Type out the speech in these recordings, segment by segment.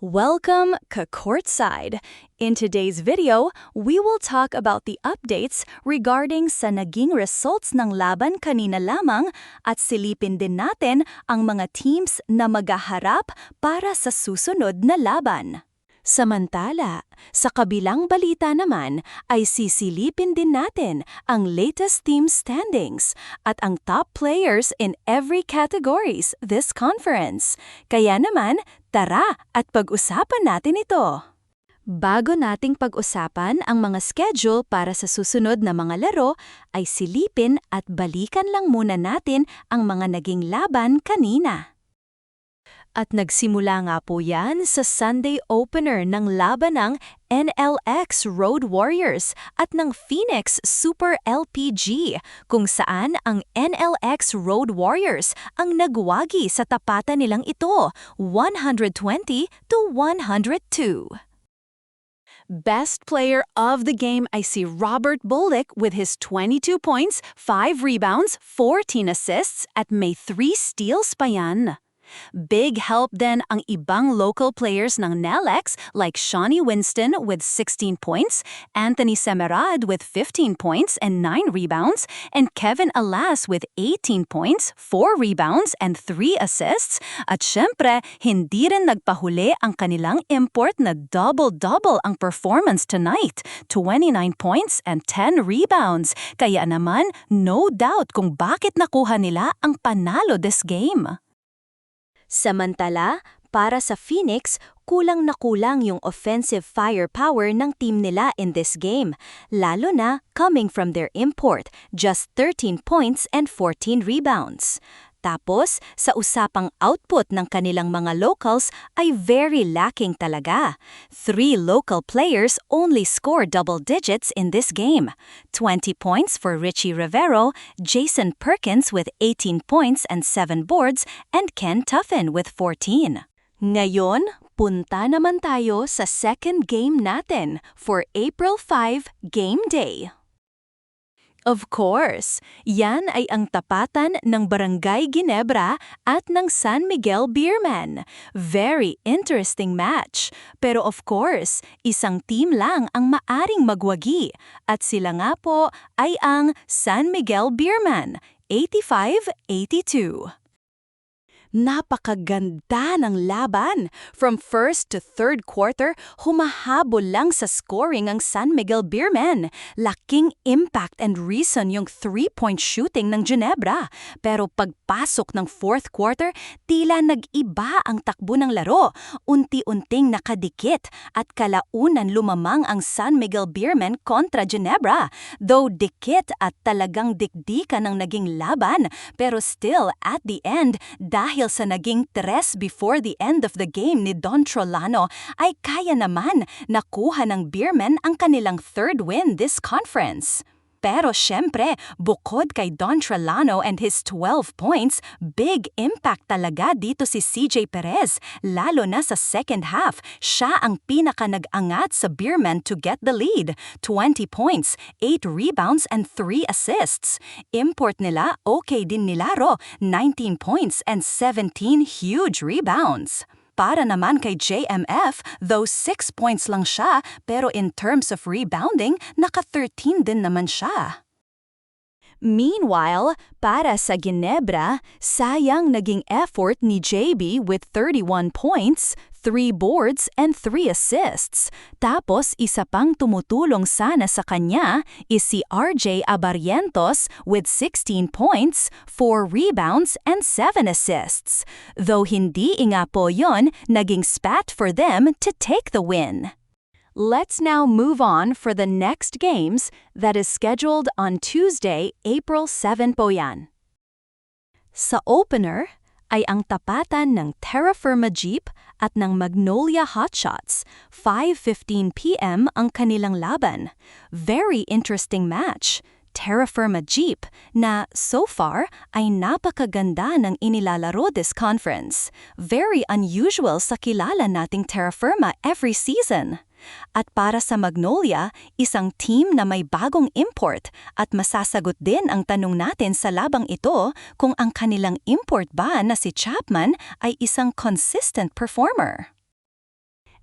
Welcome ka Courtside. In today's video, we will talk about the updates regarding sa naging results ng laban kanina lamang at silipin din natin ang mga teams na maghaharap para sa susunod na laban. Samantala, sa kabilang balita naman ay sisilipin din natin ang latest team standings at ang top players in every categories this conference. Kaya naman, tara at pag-usapan natin ito. Bago nating pag-usapan ang mga schedule para sa susunod na mga laro, ay silipin at balikan lang muna natin ang mga naging laban kanina. At nagsimula nga po yan sa Sunday opener ng laban ng NLX Road Warriors at ng Phoenix Super LPG, kung saan ang NLX Road Warriors ang nagwagi sa tapatan nilang ito, 120-102. Best player of the game ay si Robert Bullock with his 22 points, 5 rebounds, 14 assists at may 3 steals pa yan. Big help din ang ibang local players ng NLX like Shawnee Winston with 16 points, Anthony Semerad with 15 points and 9 rebounds, and Kevin Alas with 18 points, 4 rebounds and 3 assists. At syempre, hindi rin nagpahuli ang kanilang import na double-double ang performance tonight, 29 points and 10 rebounds. Kaya naman, no doubt kung bakit nakuha nila ang panalo this game. Samantala, para sa Phoenix, kulang na kulang yung offensive firepower ng team nila in this game, lalo na coming from their import, just 13 points and 14 rebounds. Tapos, sa usapang output ng kanilang mga locals ay very lacking talaga. 3 local players only score double digits in this game. 20 points for Richie Rivero, Jason Perkins with 18 points and 7 boards, and Ken Tuffin with 14. Ngayon, punta naman tayo sa second game natin for April 5 Game Day. Of course, yan ay ang tapatan ng Barangay Ginebra at ng San Miguel Beerman. Very interesting match. Pero of course, isang team lang ang maaring magwagi. At sila nga po ay ang San Miguel Beerman, 85-82. Napakaganda ng laban. From first to third quarter, humahabol lang sa scoring ang San Miguel Beerman. Laking impact and reason yung 3-point shooting ng Ginebra. Pero pagpasok ng fourth quarter, tila nag-iba ang takbo ng laro. Unti-unting nakadikit at kalaunan lumamang ang San Miguel Beerman kontra Ginebra. Though dikit at talagang dikdikan ang naging laban, pero still at the end, dahil sa naging 3 before the end of the game ni Don Trolano, ay kaya naman nakuha ng Beerman ang kanilang third win this conference. Pero syempre, bukod kay Don Trolano and his 12 points, big impact talaga dito si CJ Perez, lalo na sa second half. Siya ang pinaka-nag-angat sa Beerman to get the lead. 20 points, 8 rebounds and 3 assists. Import nila, okay din nilaro, 19 points and 17 huge rebounds. Para naman kay JMF, though 6 points lang siya, pero in terms of rebounding, naka-13 din naman siya. Meanwhile, para sa Ginebra, sayang naging effort ni JB with 31 points, 3 boards, and 3 assists. Tapos isa pang tumutulong sana sa kanya is si RJ Abarrientos with 16 points, 4 rebounds, and 7 assists. Though hindi nga po yon naging spat for them to take the win. Let's now move on for the next games that is scheduled on Tuesday, April 7 po yan. Sa opener ay ang tapatan ng Terra Firma Jeep at ng Magnolia Hotshots. 5:15 p.m. ang kanilang laban. Very interesting match. Terra Firma Jeep na so far ay napakaganda ng inilalaro this conference. Very unusual sa kilala nating Terra Firma every season. At para sa Magnolia, isang team na may bagong import at masasagot din ang tanong natin sa labang ito kung ang kanilang import ba na si Chapman ay isang consistent performer.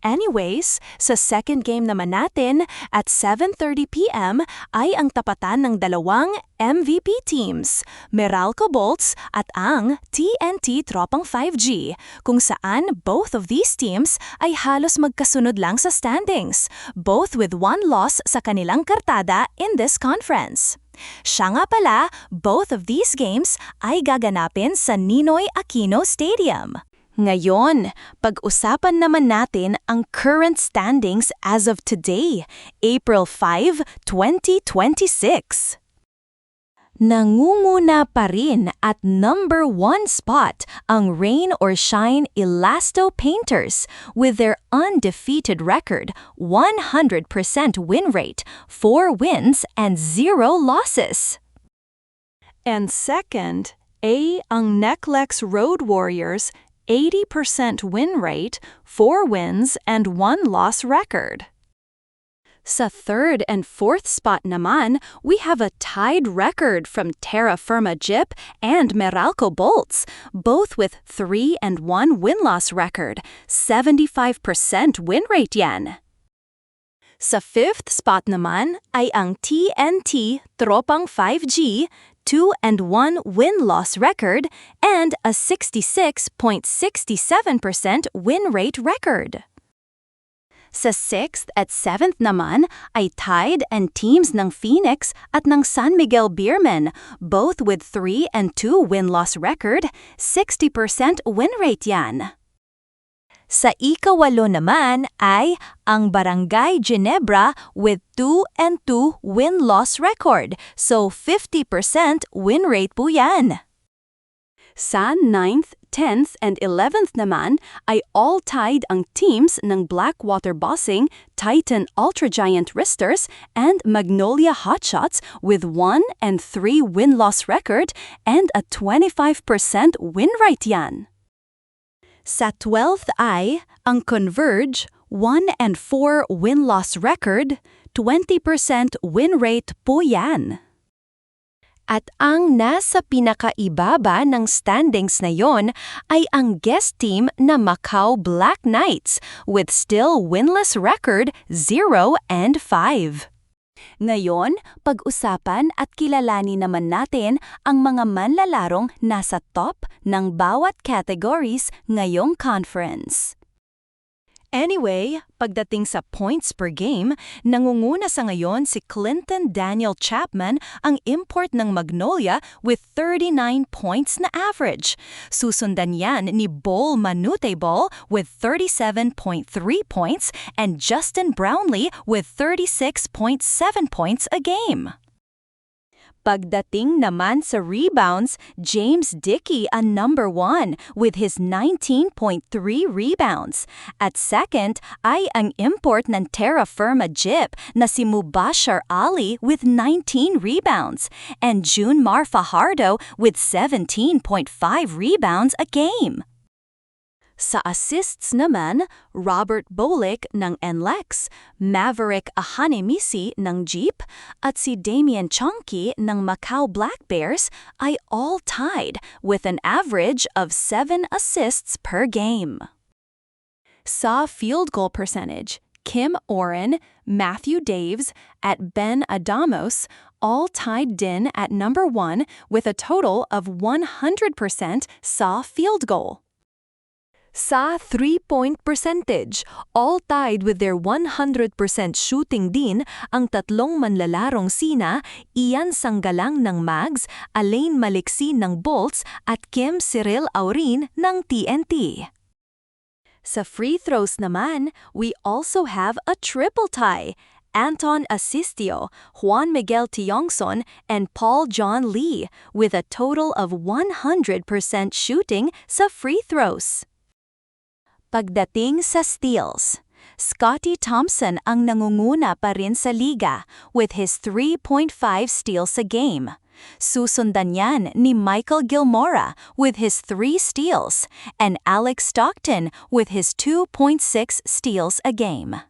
Anyways, sa second game naman natin, at 7:30 p.m. ay ang tapatan ng dalawang MVP teams, Meralco Bolts at ang TNT Tropang 5G, kung saan both of these teams ay halos magkasunod lang sa standings, both with one loss sa kanilang kartada in this conference. Siya nga pala, both of these games ay gaganapin sa Ninoy Aquino Stadium. Ngayon, pag-usapan naman natin ang current standings as of today, April 5, 2026. Nangunguna pa rin at number 1 spot ang Rain or Shine Elasto Painters with their undefeated record, 100% win rate, 4 wins and 0 losses. And second, ang Neclex Road Warriors, 80% win rate, 4 wins and 1 loss record. Sa third and fourth spot naman, we have a tied record from Terra Firma Jip and Meralco Bolts, both with 3 and 1 win-loss record, 75% win rate yan. Sa fifth spot naman ay ang TNT Tropang 5G, 2 and 1 win-loss record, and a 66.67% win rate record. Sa 6th at 7th naman ay tied and teams ng Phoenix at ng San Miguel Beermen, both with 3 and 2 win-loss record, 60% win rate yan. Sa ikawalo naman ay ang Barangay Ginebra with 2 and 2 win-loss record, so 50% win rate po yan. Sa 9th, 10th, and 11th naman ay all tied ang teams ng Blackwater Bossing, Titan Ultra Giant Wristers, and Magnolia Hotshots with 1 and 3 win-loss record and a 25% win rate yan. Sa 12th ay ang Converge, 1 and 4 win-loss record, 20% win rate po yan. At ang nasa pinakaibaba ng standings na yon ay ang guest team na Macau Black Knights with still winless record 0 and 5. Ngayon, pag-usapan at kilalanin naman natin ang mga manlalarong nasa top ng bawat categories ngayong conference. Anyway, pagdating sa points per game, nangunguna sa ngayon si Clinton Daniel Chapman, ang import ng Magnolia with 39 points na average. Susundan yan ni Bol Manutebol with 37.3 points and Justin Brownlee with 36.7 points a game. Pagdating naman sa rebounds, James Dickey ang number 1 with his 19.3 rebounds. At second ay ang import ng Terra Firma Jip na si Mubashir Ali with 19 rebounds and Junmar Fajardo with 17.5 rebounds a game. Sa assists naman, Robert Bolick ng NLEX, Maverick Ahanemisi ng Jeep, at si Damian Chonky ng Macau Black Bears ay all tied with an average of 7 assists per game. Sa field goal percentage, Kim Oren, Matthew Daves, at Ben Adamos all tied din at number 1 with a total of 100% sa field goal. Sa 3-point percentage, all tied with their 100% shooting din ang tatlong manlalarong sina Ian Sanggalang ng Mags, Alain Maliksi ng Bolts at Kim Cyril Aurin ng TNT. Sa free throws naman, we also have a triple tie. Anton Asistio, Juan Miguel Tiongson, and Paul John Lee with a total of 100% shooting sa free throws. Pagdating sa steals, Scotty Thompson ang nangunguna pa rin sa liga with his 3.5 steals a game. Susundan yan ni Michael Gilmora with his 3 steals and Alex Stockton with his 2.6 steals a game.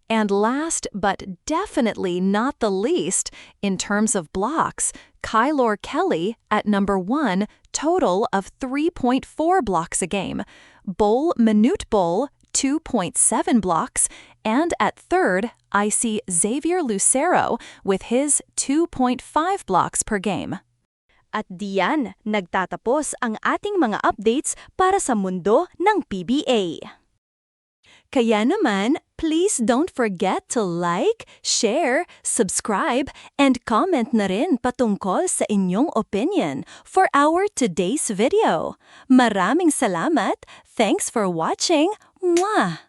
And last but definitely not the least, in terms of blocks, Kylor Kelly at number 1, total of 3.4 blocks a game. Bol Manute Bol, 2.7 blocks, and at third, I see Xavier Lucero with his 2.5 blocks per game. At diyan, nagtatapos ang ating mga updates para sa mundo ng PBA. Kaya naman, please don't forget to like, share, subscribe, and comment na rin patungkol sa inyong opinion for our today's video. Maraming salamat! Thanks for watching! Mwah!